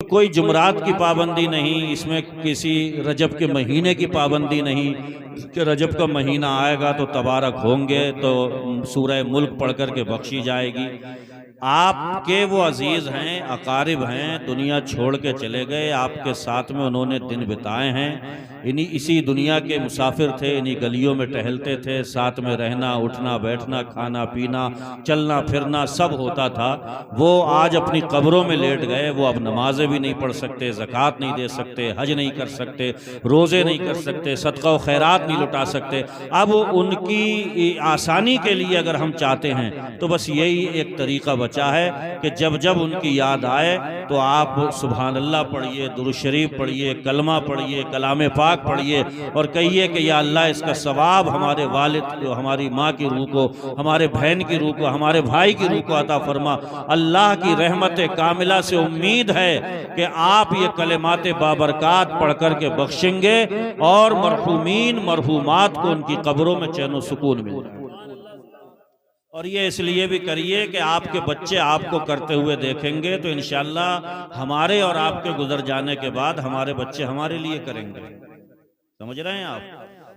कोई जुमरात की पाबंदी नहीं, इसमें किसी रजब के महीने की पाबंदी नहीं कि रजब का महीना आएगा तो तबारक होंगे तो सूरह मुल्क पढ़ कर के बख्शी जाएगी। आपके वो अजीज़ हैं, अकारिब हैं, दुनिया छोड़ के चले गए, आपके साथ में उन्होंने दिन बिताए हैं, इसी दुनिया के मुसाफिर थे, इन्हीं गलियों में टहलते थे, साथ में रहना उठना बैठना खाना पीना चलना फिरना सब होता था। वो आज अपनी कब्रों में लेट गए, वो अब नमाजें भी नहीं पढ़ सकते, ज़कात नहीं दे सकते, हज नहीं कर सकते, रोज़े नहीं कर सकते, सदका व खैरात नहीं लुटा सकते। अब उनकी आसानी के लिए अगर हम चाहते हैं तो बस यही एक तरीक़ा बचा है कि जब जब उनकी याद आए तो आप सुभान अल्लाह पढ़िए, दुरूद शरीफ पढ़िए, कलमा पढ़िए, कलाम पाक पढ़िए और कहिए कि या अल्लाह इसका सवाब हमारे वालिद को, हमारी माँ की रूह को, हमारे बहन की रूह को, हमारे भाई की रूह को अता फरमा। अल्लाह की रहमत कामिला से उम्मीद है कि आप ये कलिमात बाबरकात पढ़ कर के बख्शेंगे और मरहूमीन मरहूमात को उनकी कब्रों में चैन व सुकून मिल जाए। और ये इसलिए भी करिए कि आपके बच्चे आपको करते हुए देखेंगे तो इंशाअल्लाह हमारे और आपके गुजर जाने के बाद हमारे बच्चे हमारे लिए करेंगे। समझ रहे हैं आप?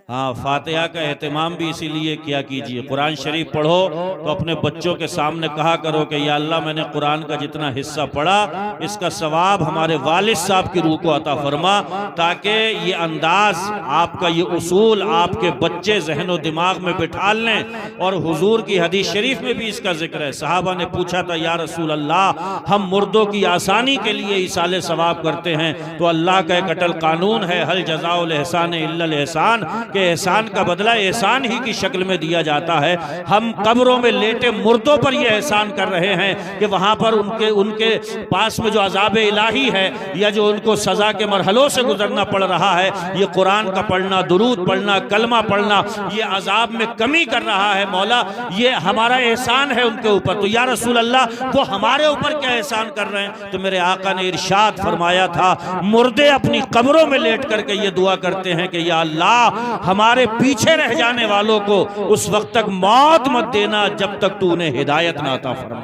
हाँ, फातिहा का एहतमाम भी इसीलिए किया कीजिए। कुरान शरीफ पढ़ो तो अपने बच्चों के सामने कहा करो कि या अल्लाह मैंने कुरान का जितना हिस्सा पढ़ा इसका सवाब हमारे वालिद साहब की रूह को अता फरमा, ताकि ये अंदाज आपका, ये उसूल आपके बच्चे जहन व दिमाग में बिठा लें। और हुजूर की हदीस शरीफ में भी इसका जिक्र है। सहाबा ने पूछा था या रसूल अल्लाह, हम मुर्दों की आसानी के लिए इसाले सवाब करते हैं तो अल्लाह का एक अटल कानून है, हल जज़ाउल एहसान इल्लल एहसान, के एहसान का बदला एहसान ही की शक्ल में दिया जाता है। हम कब्रों में लेटे मुर्दों पर यह एहसान कर रहे हैं कि वहां पर उनके पास में जो अजाब इलाही है या जो उनको सजा के मरहलों से गुजरना पड़ रहा है, ये कुरान का पढ़ना, दुरूद पढ़ना, कलमा पढ़ना, ये अजाब में कमी कर रहा है। मौला ये हमारा एहसान है उनके ऊपर, तो या रसूल अल्लाह वो हमारे ऊपर क्या एहसान कर रहे हैं? तो मेरे आका ने इरशाद फरमाया था, मुर्दे अपनी कब्रों में लेट करके ये दुआ करते हैं कि या अल्लाह हमारे पीछे रह जाने वालों को उस वक्त तक मौत मत देना जब तक तू उन्हें हिदायत ना अता फरमा।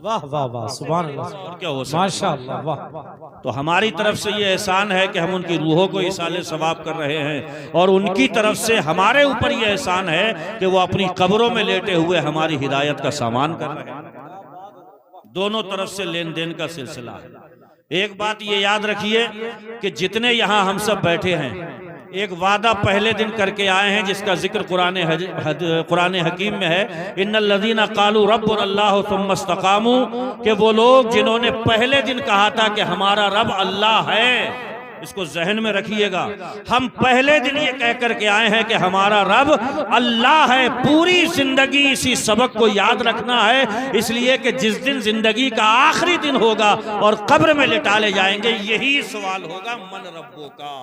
वाह वाह वाह, सुभान अल्लाह, और क्या हो सकता है? माशाअल्लाह, वाह। तो हमारी तरफ से ये एहसान है कि हम उनकी रूहों को इसाले सवाब कर रहे हैं और उनकी तरफ से हमारे ऊपर ये एहसान है कि वो अपनी कब्रों में लेटे हुए हमारी हिदायत का सामान कर रहे हैं। दोनों तरफ से लेन देन का सिलसिला है। एक बात ये याद रखिए कि जितने यहाँ हम सब बैठे हैं, एक वादा पहले दिन करके आए हैं जिसका जिक्र कुरान हकीम में है, इन्नल्लज़ीना क़ालू रब्बुनल्लाहु सुम्मा इस्तक़ामू, कि वो लोग जिन्होंने पहले दिन कहा था कि हमारा रब अल्लाह है। इसको जहन में रखिएगा, हम पहले दिन ये कह करके आए हैं कि हमारा रब अल्लाह है। पूरी जिंदगी इसी सबक को याद रखना है, इसलिए कि जिस दिन जिंदगी का आखिरी दिन होगा और कब्र में लिटाले जाएंगे, यही सवाल होगा मन रब्बो का।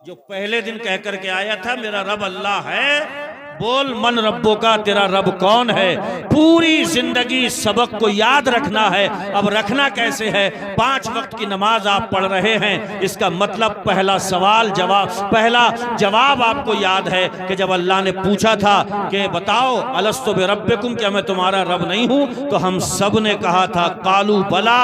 जो पहले दिन कह करके आया था मेरा रब अल्लाह है, बोल मन रब्बो का, तेरा रब कौन है? पूरी जिंदगी सबक को याद रखना है। अब रखना कैसे है? 5 वक्त की नमाज आप पढ़ रहे हैं, इसका मतलब पहला सवाल जवाब, पहला जवाब आपको याद है कि जब अल्लाह ने पूछा था कि बताओ अलस्तु बिरब्बिकुम, क्या मैं तुम्हारा रब नहीं हूं? तो हम सब ने कहा था कालू बला,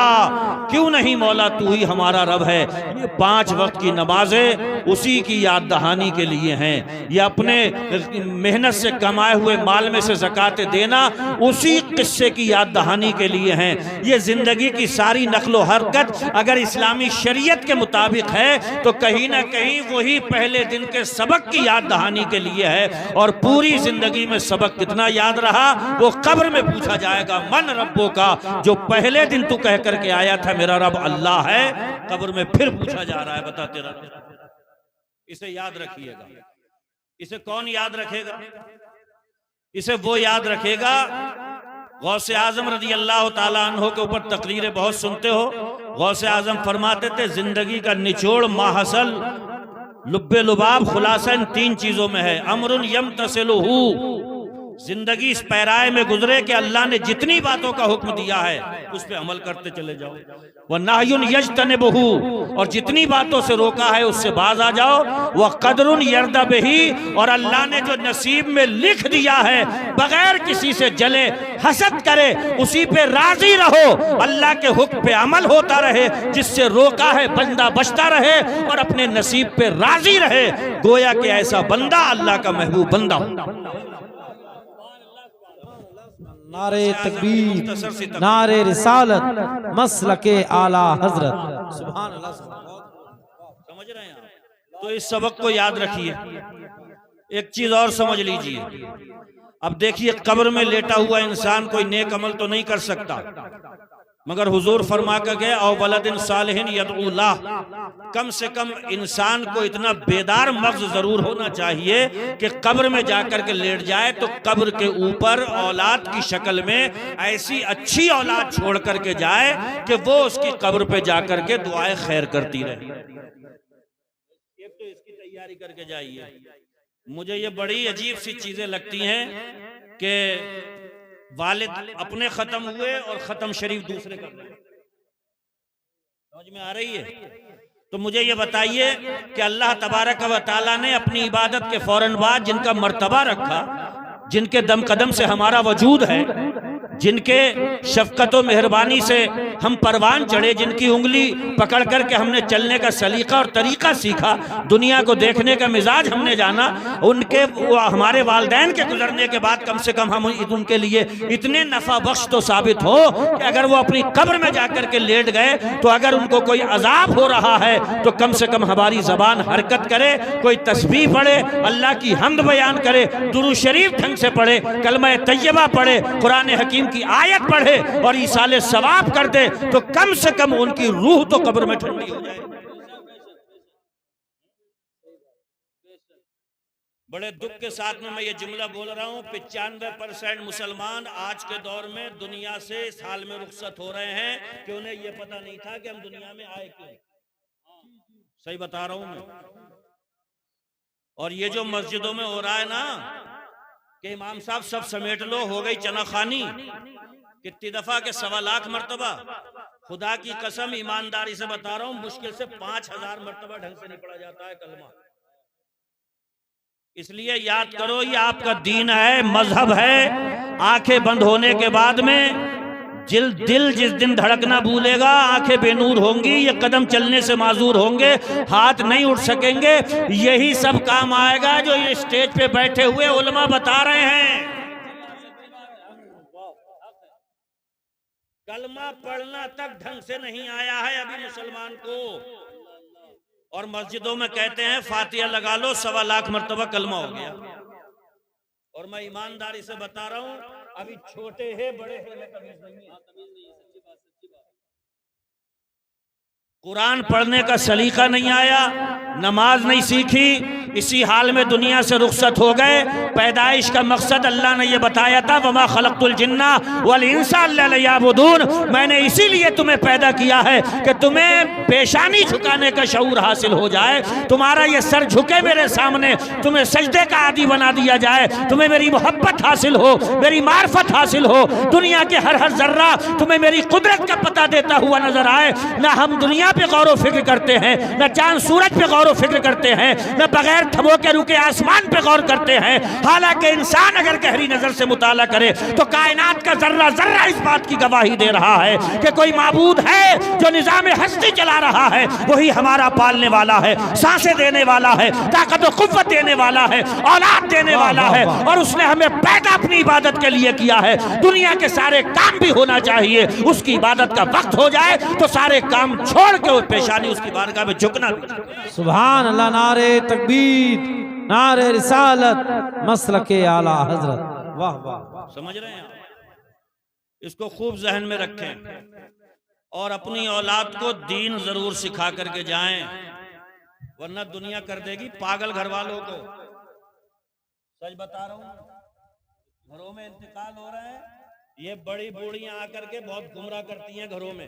क्यों नहीं मौला, तू ही हमारा रब है। ये 5 वक्त की नमाजें उसी की याद दहानी के लिए हैं। ये अपने मेहनत से कमाए हुए माल में से ज़कात देना उसी किस्से की याद दहानी के लिए हैं। ये जिंदगी की सारी नकलो हरकत अगर इस्लामी शरीयत के मुताबिक है तो कहीं ना कहीं वही पहले दिन के सबक की याद दहानी के लिए है। और पूरी जिंदगी में सबक कितना याद रहा वो कब्र में पूछा जाएगा। मन रब्बो का, जो पहले दिन तू कह करके आया था मेरा रब अल्लाह है, कब्र में फिर पूछा जा रहा है बता तेरा। इसे याद रखिएगा। इसे कौन याद रखेगा? इसे वो याद रखेगा, गौसे आजम रज़ी अल्लाह ताला अन्हो के ऊपर तकरीरें बहुत सुनते हो। गौसे आजम फरमाते थे जिंदगी का निचोड़ माहसल लुब्बे लुबाब खुलासा इन 3 चीजों में है। अमरुन यमतसिलुहु, जिंदगी इस पैराए में गुजरे कि अल्लाह ने जितनी बातों का हुक्म दिया है उस पे अमल करते चले जाओ। वह नायुन यजतनिबहु, और जितनी बातों से रोका है उससे बाज आ जाओ। वह कदरुन यर्दा बिही, और अल्लाह ने जो नसीब में लिख दिया है बगैर किसी से जले हसद करे उसी पे राजी रहो। अल्लाह के हुक्म पे अमल होता रहे, जिससे रोका है बंदा बचता रहे और अपने नसीब पे राजी रहे। गोया कि ऐसा बंदा अल्लाह का महबूब बंदा हो। नारे तकबीर, नारे रिसालत, मसलके आला हजरत। सुभान अल्लाह। समझ रहे हैं आप? तो इस सबक को याद रखिए। एक चीज और समझ लीजिए। अब देखिए, कब्र में लेटा हुआ इंसान कोई नेक अमल तो नहीं कर सकता, मगर हुजूर फरमा कर गए औ वलदिन सालिहिन यदउल्लाह, कम से कम इंसान को इतना बेदार मग़ज़ जरूर होना चाहिए कि कब्र में जाकर के लेट जाए तो कब्र के ऊपर औलाद की शक्ल में ऐसी अच्छी औलाद छोड़ करके जाए कि वो उसकी कब्र पे जाकर के दुआएं खैर करती रहे। एक तो इसकी तैयारी करके जाइए। मुझे ये बड़ी अजीब सी चीजें लगती हैं कि वालिद अपने खत्म हुए और खत्म शरीफ दूसरे कर रहे। समझ में आ रही है? तो मुझे ये बताइए कि अल्लाह तबारक व तआला ने अपनी इबादत के फौरन बाद जिनका मर्तबा रखा, जिनके दम कदम से हमारा वजूद है, जिनके शफकत व मेहरबानी से हम परवान चढ़े, जिनकी उंगली पकड़ करके हमने चलने का सलीका और तरीका सीखा, दुनिया को देखने का मिजाज हमने जाना, उनके हमारे वालिदैन के गुजरने के बाद कम से कम हम उनके लिए इतने नफा बख्श तो साबित हो कि अगर वो अपनी कब्र में जाकर के लेट गए तो अगर उनको कोई अजाब हो रहा है तो कम से कम हमारी जबान हरकत करे, कोई तस्बीह पढ़े, अल्लाह की हम्द बयान करे, दुरूद शरीफ ढंग से पढ़े, कलमा तैयबा पढ़े, कुरान हकीम की आयत पढ़े और ईसाले सवाब कर दे, तो कम से कम उनकी रूह तो कब्र में ठंडी हो जाए। बड़े दुख के साथ में मैं ये जुमला बोल रहा हूँ, 95% मुसलमान आज के दौर में दुनिया से इस हाल में रुखसत हो रहे हैं कि उन्हें ये पता नहीं था कि हम दुनिया में आए क्यों। सही बता रहा हूं मैं। और ये जो मस्जिदों में हो रहा है ना कि इमाम साहब सब समेट लो, हो गई चनाखानी, कितनी दफा के 1.25 लाख मरतबा, खुदा की कसम ईमानदारी से बता रहा हूं, मुश्किल से 5000 मरतबा ढंग से नहीं पढ़ा जाता है कलमा। इसलिए याद करो, ये आपका दीन है, मजहब है। आंखें बंद होने के बाद में दिल जिस दिन धड़कना भूलेगा, आंखें बेनूर होंगी, ये कदम चलने से माजूर होंगे, हाथ नहीं उठ सकेंगे। यही सब काम आएगा जो ये स्टेज पे बैठे हुए उलमा बता रहे हैं। कलमा पढ़ना तक ढंग से नहीं आया है अभी मुसलमान को, और मस्जिदों में कहते हैं फातिहा लगा लो, 1.25 लाख मरतबा कलमा हो गया। और मैं ईमानदारी से बता रहा हूं, अभी छोटे है बड़े है में तमीज नहीं है। कुरान पढ़ने का सलीका नहीं आया, नमाज नहीं सीखी, इसी हाल में दुनिया से रुखसत हो गए। पैदाइश का मकसद अल्लाह ने यह बताया था, वमा खलक़तुल जिन्ना वल इंसा इल्ला लियअबुदून, मैंने इसीलिए तुम्हें पैदा किया है कि तुम्हें पेशानी झुकाने का शऊर हासिल हो जाए, तुम्हारा ये सर झुके मेरे सामने, तुम्हें सजदे का आदी बना दिया जाए, तुम्हें मेरी मोहब्बत हासिल हो, मेरी मार्फत हासिल हो, दुनिया के हर हर जर्रा तुम्हें मेरी कुदरत का पता देता हुआ नजर आए। न हम दुनिया पे गौर फिक्र करते हैं, न चांद सूरज पे गौर फिक्र करते हैं, न बगैर थमो के रुके आसमान पे गौर करते हैं। हालांकि इंसान अगर गहरी नजर से मुताला करे तो कायनात का जर्रा जर्रा इस बात की गवाही दे रहा है कि कोई माबूद है जो निजाम हस्ती चला रहा है, वही हमारा पालने वाला है, सांसें देने वाला है, ताकत और कुव्वत देने वाला है, औलाद देने वाला है, और उसने हमें पैदा अपनी इबादत के लिए किया है। दुनिया के सारे काम भी होना चाहिए, उसकी इबादत का वक्त हो जाए तो सारे काम छोड़ के पेशानी उसकी बारगाह में झुकना। सुभान अल्लाह, नारे तकबीर, नारे रिसालत, मसलके आला हजरत। वाह वाह, समझ रहे हैं? इसको खूब जहन में रखें और अपनी औलाद को दीन जरूर सिखा करके जाएं, वरना दुनिया कर देगी पागल घर वालों को। सच बता रहा हूं, घरों में इंतकाल हो रहा है, ये बड़ी बूढ़ियां आकर के बहुत गुमराह करती हैं घरों में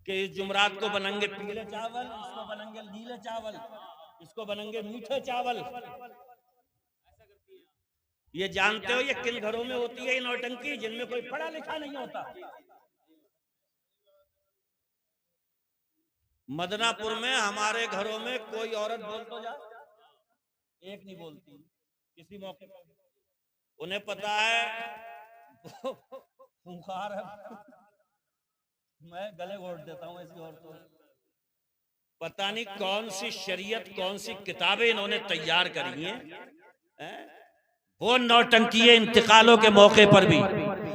कि इस जुमरात को बनेंगे पीले चावल, इसको बनेंगे नीले चावल, इसको बनेंगे मीठे चावल। ये जानते हो ये किन घरों में होती है ये नौटंकी? जिनमें कोई पढ़ा लिखा नहीं होता। मदनापुर में हमारे घरों में कोई औरत बोल तो जा, एक नहीं बोलती किसी मौके पर। उन्हें पता है खूंखार है, मैं गले घोट देता हूं ऐसी औरतों। पता नहीं कौन सी शरीयत, कौन सी किताबें इन्होंने तैयार करी हैं? वो नौटंकी इंतकालों के मौके पर भी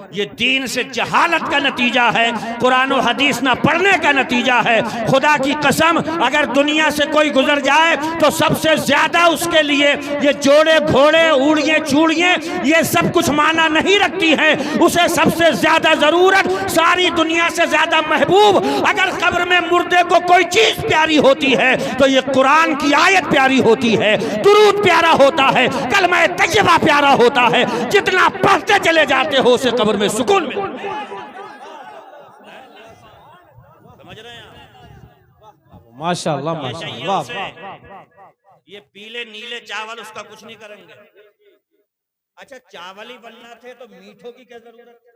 ये दीन से जहालत का नतीजा है, कुरान और हदीस ना पढ़ने का नतीजा है। खुदा की कसम अगर दुनिया से कोई गुजर जाए तो सबसे ज्यादा उसके लिए ये जोड़े घोड़े ऊड़िए चूड़िए ये सब कुछ माना नहीं रखती हैं। उसे सबसे ज्यादा जरूरत, सारी दुनिया से ज्यादा महबूब अगर कब्र में मुर्दे को कोई चीज प्यारी होती है तो ये कुरान की आयत प्यारी होती है, दुरूद प्यारा होता है, कलमा तैयबा प्यारा होता है। जितना पढ़ते चले जाते हो उसे कब्र में सुकून मिलता है। समझ रहे हैं? माशाअल्लाह माशाअल्लाह। ये पीले नीले चावल उसका कुछ नहीं करेंगे। अच्छा चावल ही बनना थे तो मीठों की क्या जरूरत है?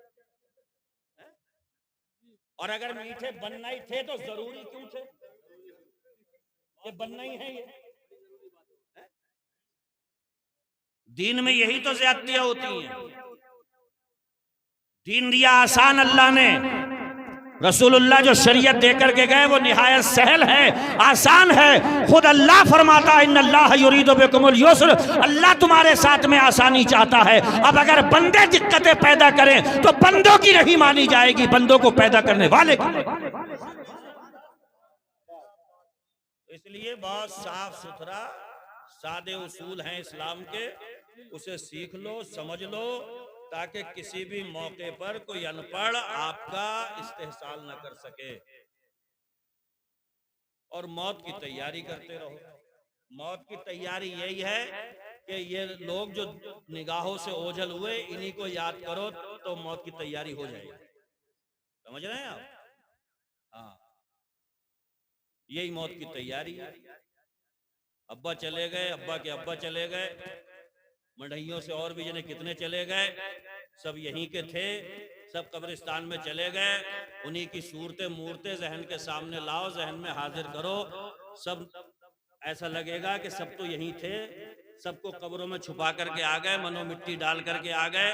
और अगर मीठे बनना ही थे तो जरूरी क्यों थे? ये बनना ही है। ये दीन में यही तो ज्यादतियां होती हैं। दीन दिया आसान अल्लाह ने, रसूलुल्लाह जो शरीयत देकर के गए वो निहायत सहल है, आसान है। खुद अल्लाह फरमाता है इन्नल्लाह युरीदु बिकुमुल युस्र, अल्लाह तुम्हारे साथ में आसानी चाहता है। अब अगर बंदे दिक्कतें पैदा करें तो बंदों की नहीं मानी जाएगी, बंदों को पैदा करने वाले की। इसलिए बहुत साफ सुथरा सादे उसूल हैं इस्लाम के, उसे सीख लो, समझ लो, ताकि किसी भी मौके पर कोई अनपढ़ आपका इस्तेहसाल न कर सके। और मौत की तैयारी करते रहो। मौत की तैयारी यही है कि ये लोग जो निगाहों से ओझल हुए इन्हीं को याद करो तो मौत की तैयारी हो जाएगी। समझ रहे हैं आप? हाँ, यही मौत की तैयारी है। अब्बा चले गए, अब्बा के अब्बा चले गए, मढ़इयों से और भी जने कितने चले गए, सब यहीं के थे, सब कब्रिस्तान में चले गए। उन्हीं की सूरतें मूर्तें जहन के सामने लाओ, जहन में हाजिर करो, सब ऐसा लगेगा कि सब तो यहीं थे, सबको कब्रों में छुपा करके आ गए, मनो मिट्टी डाल करके आ गए।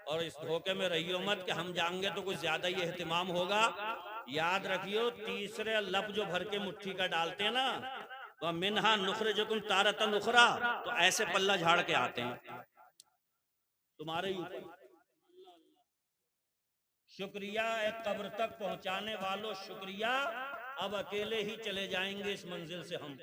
और इस धोखे में रहियो मत कि हम जाएंगे तो कुछ ज्यादा ही एहतिमाम होगा। याद रखियो तीसरे लफ्ज जो भर के मुट्ठी का डालते हैं ना, वह मिन्हा नुखरिजुकुम तारतन उखरा, तो ऐसे पल्ला झाड़ के आते हैं तुम्हारे ऊपर। शुक्रिया एक कब्र तक पहुंचाने वालों, शुक्रिया। अब अकेले ही चले जाएंगे इस मंजिल से हम।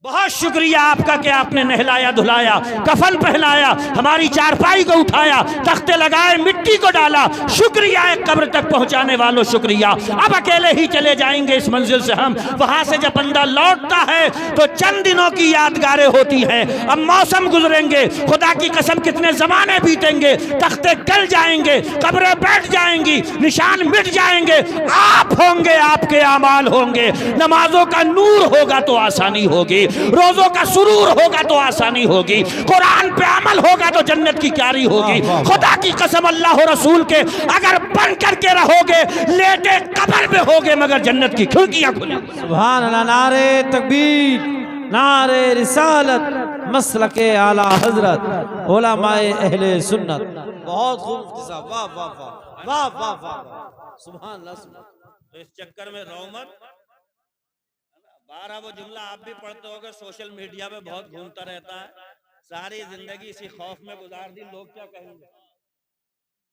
बहुत शुक्रिया आपका कि आपने नहलाया धुलाया, कफन पहनाया, हमारी चारपाई को उठाया, तख्ते लगाए, मिट्टी को डाला। शुक्रिया एक कब्र तक पहुंचाने वालों, शुक्रिया। अब अकेले ही चले जाएंगे इस मंजिल से हम। वहां से जब बंदा लौटता है तो चंद दिनों की यादगारें होती हैं। अब मौसम गुजरेंगे, खुदा की कसम कितने जमाने बीतेंगे, तख्ते गल जाएंगे, कब्रें बैठ जाएंगी, निशान मिट जाएंगे। आप होंगे, आपके आमाल होंगे। नमाजों का नूर होगा तो आसानी होगी, रोजों का सुरूर होगा तो आसानी होगी, कुरान पे अमल होगा तो जन्नत की क्यारी होगी। खुदा की कसम अल्लाह और रसूल के अगर बन करके रहोगे, लेटे कब्र में होगे मगर जन्नत की खिड़कियां खुली। सुभान अल्लाह। नारे तकबीर, नारे रिसालत, मसलके आला हजरत, उलमाए अहले सुन्नत। बहुत खूब साहब, वाह वाह वाह वाह वाह वाह, सुभान अल्लाह। तो इस चक्कर में रौमत बारह वो जुमला आप भी पढ़ते होगे, सोशल मीडिया पे बहुत घूमता रहता है। सारी जिंदगी इसी खौफ में गुजार दी, लोग क्या कहेंगे।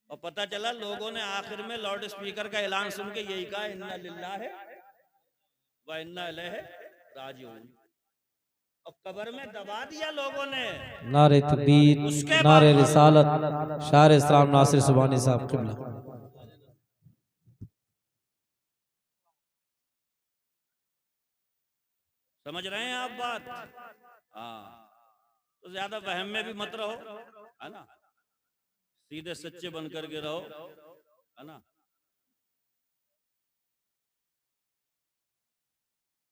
और पता चला लोगों ने आखिर में लाउड स्पीकर का ऐलान सुन के यही कहा, इन्ना लिल्लाहि व इन्ना इलैहि राजिऊन। और कब्र में दबा दिया लोगों ने। नारे तकबीर, नारे रिसालत, शायर इस्लाम नासिर सुभानी साहब किबला। समझ रहे हैं आप बात? हाँ, तो ज्यादा वहम में भी मत रहो, है ना, सीधे सच्चे बन करके रहो, है ना।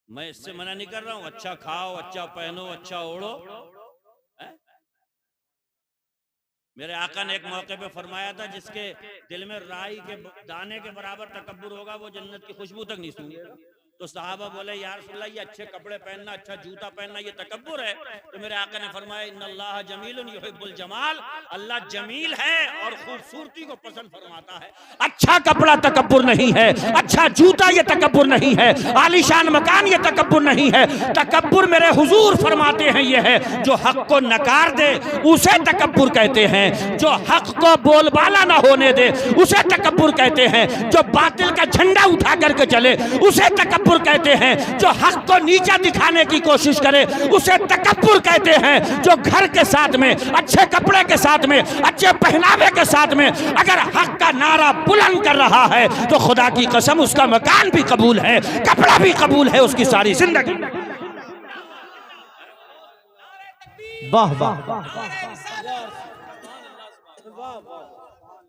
मैं इससे मना नहीं कर रहा हूं, अच्छा खाओ, अच्छा पहनो, अच्छा ओढ़ो, मेरे आका ने एक मौके पे फरमाया था, जिसके दिल में राई के दाने के बराबर तकब्बुर होगा वो जन्नत की खुशबू तक नहीं सूंघेगा। तो सहाबा बोले या रसूलल्लाह, ये अच्छे कपड़े पहनना, अच्छा जूता पहनना, ये तकब्बुर है? तो मेरे आका ने फरमाया इन्नल्लाह जमीलुन युहिब्बुल जमाल, अल्लाह जमील है और खूबसूरती को पसंद फरमाता है। अच्छा कपड़ा तकब्बुर नहीं है, अच्छा जूता ये तकब्बुर नहीं है, आलीशान मकान ये तकब्बुर नहीं है। तकब्बुर मेरे हुजूर फरमाते हैं ये है जो हक को नकार दे उसे तकब्बुर कहते हैं, जो हक को बोलबाला ना होने दे उसे तकब्बुर कहते हैं, जो बातिल का झंडा उठा करके चले उसे तकब्बुर कहते हैं, जो हक को नीचा दिखाने की कोशिश करे उसे तकब्बुर कहते हैं। जो घर के साथ में, अच्छे कपड़े के साथ में, अच्छे पहनावे के साथ में अगर हक का नारा बुलंद कर रहा है तो खुदा की कसम उसका मकान भी कबूल है, कपड़ा भी कबूल है, उसकी सारी जिंदगी। वाह वाह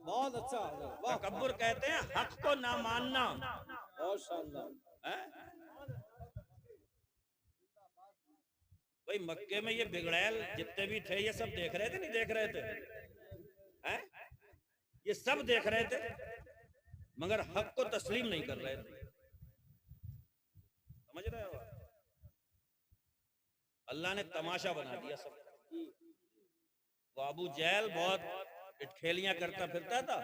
बहुत अच्छा। तकब्बुर कहते हैं हक को ना मानना। भाई मक्के में ये बिगड़ैल जितने भी थे ये सब देख रहे थे, नहीं देख रहे थे? हैं? ये सब देख रहे थे मगर हक को तस्लीम नहीं कर रहे थे। समझ रहे हो? अल्लाह ने तमाशा बना दिया सब। वो अबू जहल बहुत इटखेलियां करता फिरता था,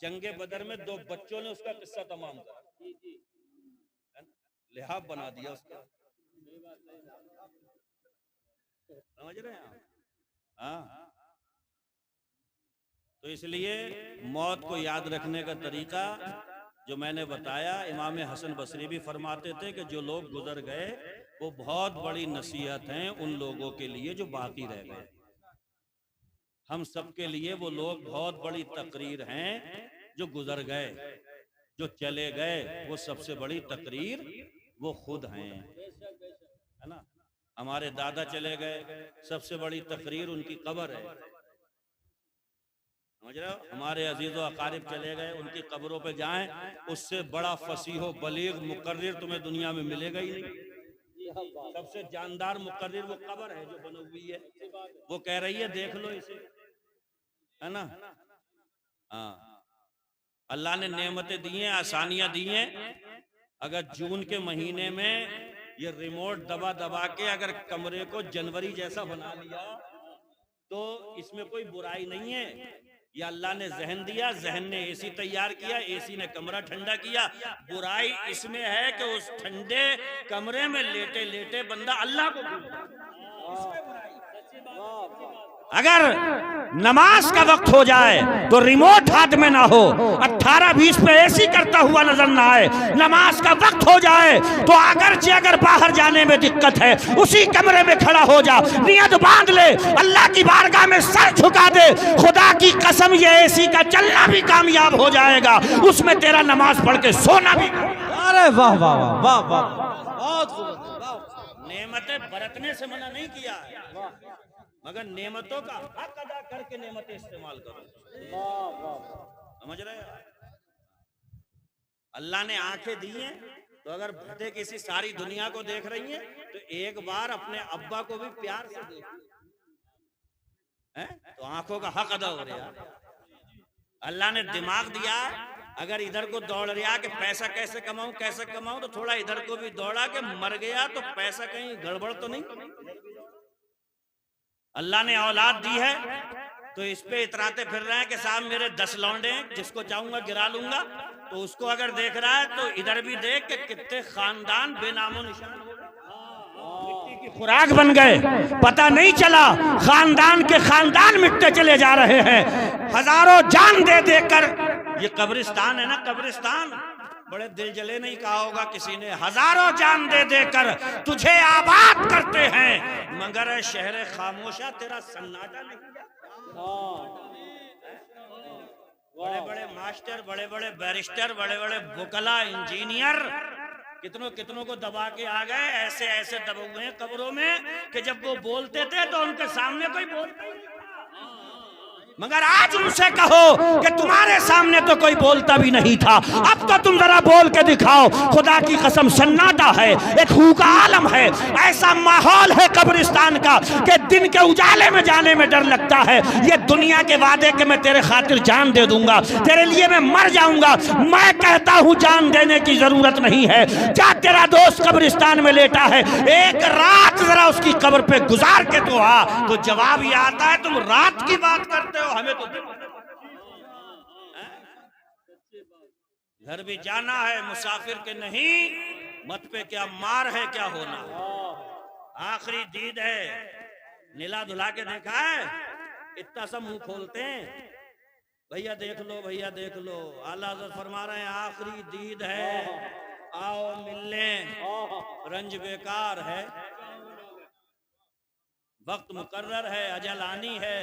जंगे बदर में 2 बच्चों ने उसका किस्सा तमाम करा, लिहाफ बना दिया उसका। समझ रहे हैं? हाँ। तो इसलिए मौत को याद रखने का तरीका जो मैंने बताया, इमाम हसन बसरी भी फरमाते थे कि जो लोग गुजर गए वो बहुत बड़ी नसीहत हैं उन लोगों के लिए जो बाकी रह गए। हम सब के लिए वो लोग बहुत बड़ी तकरीर हैं जो गुजर गए, जो चले गए वो सबसे बड़ी तकरीर वो खुद हैं, है ना? हमारे दादा चले गए, सबसे बड़ी तकरीर उनकी कब्र है। समझ रहे हो? हमारे अजीज़ व अकारिब चले गए, उनकी कब्रों पे जाएं, उससे बड़ा फसीह बलीग मुकर्रिर तुम्हें दुनिया में मिलेगा ही नहीं। सबसे जानदार मुकर्रिर वो कब्र है जो बनी हुई है, वो कह रही है देख लो इसे, है ना? हाँ, अल्लाह ने नेमतें दी हैं, आसानियां दी हैं। अगर जून के महीने में ये रिमोट दबा दबा के अगर कमरे को जनवरी जैसा बना लिया तो इसमें कोई बुराई नहीं है। ये अल्लाह ने जहन दिया, जहन ने एसी तैयार किया, एसी ने कमरा ठंडा किया। बुराई इसमें है कि उस ठंडे कमरे में लेटे लेटे बंदा अल्लाह को भूल। अगर नमाज का वक्त हो जाए तो रिमोट हाथ में ना हो, 18-20 पे एसी करता हुआ नजर ना आए। नमाज का वक्त हो जाए तो अगर बाहर जाने में दिक्कत है उसी कमरे में खड़ा हो जा, नियत बांध ले, अल्लाह की बारगाह में सर झुका दे। खुदा की कसम ये एसी का चलना भी कामयाब हो जाएगा, उसमें तेरा नमाज पढ़ के सोना भी। अरे वाह वाह वाह वाह, बहुत खूब। नेमतें बरतने से मना नहीं किया है, मगर नेमतों का हक अदा करके नेमतें इस्तेमाल करो। समझ रहे हो? अल्लाह ने आंखें दी हैं तो अगर भटे किसी सारी दुनिया को देख रही हैं तो एक बार अपने अब्बा को भी प्यार से देखो, हैं? तो आंखों का हक अदा हो रहा है। अल्लाह ने दिमाग दिया, अगर इधर को दौड़ रहा कि पैसा कैसे कमाऊं तो थोड़ा इधर को भी दौड़ा कि मर गया तो पैसा कहीं गड़बड़ तो नहीं। अल्लाह ने औलाद दी है तो इस पे इतराते फिर रहे हैं कि साहब मेरे 10 लौंडे जिसको चाहूंगा गिरा लूंगा। तो उसको अगर देख रहा है तो इधर भी देख कि कितने खानदान बेनामो निशान हो गए, मिट्टी की खुराक बन गए, पता नहीं चला खानदान के खानदान मिटते चले जा रहे हैं। हजारों जान दे देकर, ये कब्रिस्तान है ना, कब्रिस्तान, बड़े दिल जले नहीं कहा होगा किसी ने, हजारों जान दे देकर तुझे आबाद करते हैं मगर शहर खामोशा तेरा सन्नाटा नहीं। बड़े बड़े मास्टर, बड़े बड़े बैरिस्टर, बड़े बड़े वकला, इंजीनियर कितनों को दबा के आ गए, ऐसे ऐसे दबे हुए हैं कब्रों में कि जब वो बोलते थे तो उनके सामने कोई बोलता। मगर आज उनसे कहो कि तुम्हारे सामने तो कोई बोलता भी नहीं था, अब तो तुम जरा बोल के दिखाओ। खुदा की कसम सन्नाटा है, एक हूका आलम है, ऐसा माहौल है कब्रिस्तान का कि दिन के उजाले में जाने में डर लगता है। ये दुनिया के वादे के मैं तेरे खातिर जान दे दूंगा, तेरे लिए मैं मर जाऊंगा, मैं कहता हूं जान देने की जरूरत नहीं है। जा, तेरा दोस्त कब्रिस्तान में लेटा है, एक रात जरा उसकी कब्र पे गुजार के तो आ। तो जवाब ये आता है तुम रात की बात करते हो, हमें तो घर भी जाना है मुसाफिर के नहीं, मत पे क्या मार है क्या होना है। आखिरी दीद है, नीला धुला के देखा है, इतना सब मुंह खोलते हैं, भैया देख लो भैया देख लो। आला हज़रत फरमा रहे हैं आखिरी दीद है, आओ मिलने, रंज बेकार है, वक्त मुकर्रर है, अजल आनी है,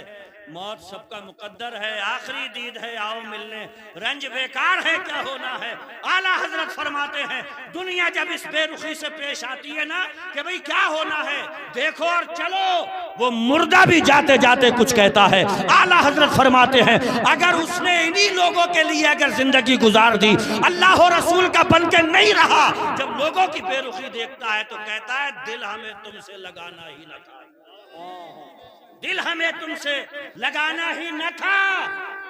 मौत सबका मुकद्दर है, आखिरी दीद है, आओ मिलने, रंज बेकार है क्या होना है। आला हजरत फरमाते हैं दुनिया जब इस बेरुखी से पेश आती है ना कि भाई क्या होना है, देखो और चलो, वो मुर्दा भी जाते जाते कुछ कहता है। आला हजरत फरमाते हैं अगर उसने इन्हीं लोगों के लिए अगर जिंदगी गुजार दी, अल्लाह और रसूल का बन के नहीं रहा, जब लोगों की बेरुखी देखता है तो कहता है दिल हमें तुमसे लगाना ही न था, दिल हमें तुमसे लगाना ही न था,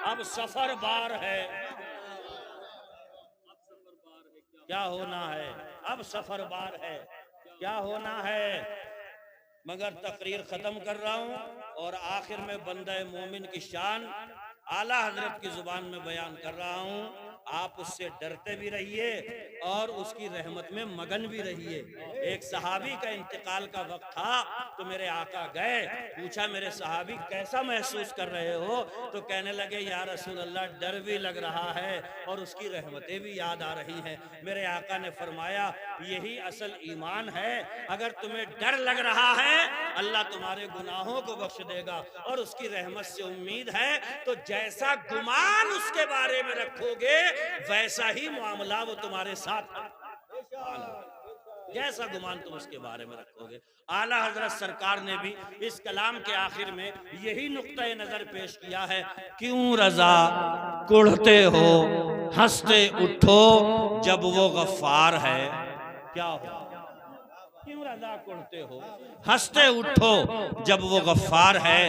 अब सफर बार है, क्या होना है, अब सफर बार है, क्या होना है। मगर तकरीर खत्म कर रहा हूं और आखिर में बंदे मोमिन की शान आला हजरत की जुबान में बयान कर रहा हूं। आप उससे डरते भी रहिए और उसकी रहमत में मगन भी रहिए। एक सहाबी का इंतकाल का वक्त था तो मेरे आका गए, पूछा मेरे सहाबी कैसा महसूस कर रहे हो, तो कहने लगे या रसूल अल्लाह डर भी लग रहा है और उसकी रहमतें भी याद आ रही हैं। मेरे आका ने फरमाया यही असल ईमान है, अगर तुम्हें डर लग रहा है अल्लाह तुम्हारे गुनाहों को बख्श देगा और उसकी रहमत से उम्मीद है, तो जैसा गुमान उसके बारे में रखोगे वैसा ही मामला वो तुम्हारे साथ है, जैसा गुमान तुम उसके बारे में रखोगे। आला हजरत सरकार ने भी इस कलाम के आखिर में यही नुक्ता नजर पेश किया है, क्यों रजा कुढ़ते हो हंसते उठो जब वो गफ्फार है, क्या हो, क्यों रजा कुढ़ते हो हंसते उठो जब वो गफ्फार है,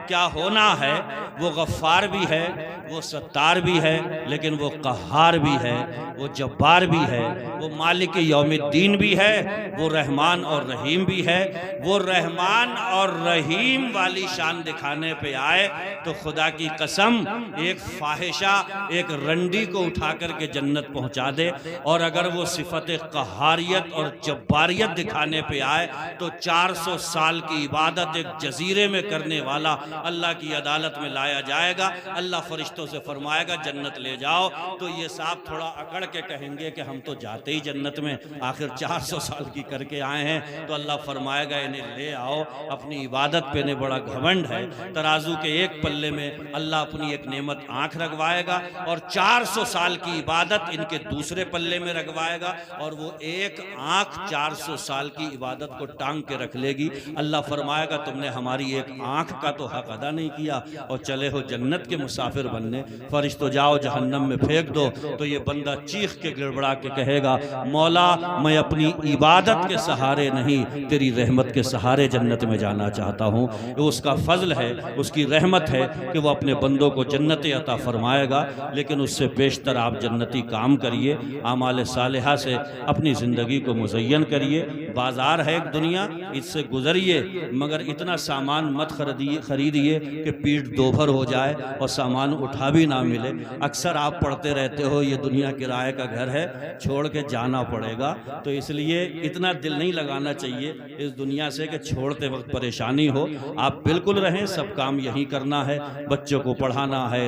क्या होना है। वो गफ्फार भी है, वो सत्तार भी है, लेकिन वो कहार भी है, वो जब्बार भी है, वो मालिक यौमिद्दीन भी है, वो रहमान और रहीम भी है। वो रहमान और रहीम वाली शान दिखाने पे आए तो खुदा की कसम एक फाहिशा एक रंडी को उठा करके जन्नत पहुंचा दे, और अगर वो सिफत कहारियत और जब्बारियत दिखाने पे आए तो 400 साल की इबादत एक जजीरे में करने वाला अल्लाह की अदालत में लाया जाएगा। अल्लाह फरिश्तों से फरमाएगा जन्नत ले जाओ, तो ये साहब थोड़ा अकड़ के कहेंगे कि हम तो जाते ही जन्नत में, आखिर 400 साल की करके आए हैं। तो अल्लाह फरमाएगा इन्हें ले आओ, अपनी इबादत पे इन्हें बड़ा घमंड है। तराजू के एक पल्ले में अल्लाह अपनी एक नेमत आंख रखवाएगा और 400 साल की इबादत इनके दूसरे पल्ले में रखवाएगा, और वो एक आंख 400 साल की इबादत को टांग के रख लेगी। अल्लाह फरमाएगा तुमने हमारी एक आंख का तो हक अदा नहीं किया और चले हो जन्नत के मुसाफिर बनने, फरिश्तों जाओ जहन्नम में फेंक दो। तो ये बंदा चीख के गिड़बड़ा के कहेगा मौला मैं अपनी इबादत के सहारे नहीं तेरी रहमत के सहारे जन्नत में जाना चाहता हूँ। वो उसका फजल है, उसकी रहमत है कि वो अपने बंदों को जन्नत अता फरमाएगा। लेकिन उससे बेशतर आप जन्नती काम करिए, आमाल सालिहा से अपनी ज़िंदगी को मुज़य्यन करिए। बाज़ार है एक दुनिया, इससे गुजरिए, मगर इतना सामान मत खरीदिए कि पीठ दोभर हो जाए और सामान उठा भी ना मिले। अक्सर आप पढ़ते रहते हो ये दुनिया किराए का घर है, छोड़ के जाना पड़ेगा, तो इसलिए इतना दिल नहीं लगाना चाहिए इस दुनिया से कि छोड़ते वक्त परेशानी हो। आप बिल्कुल रहें, सब काम यही करना है, बच्चों को पढ़ाना है,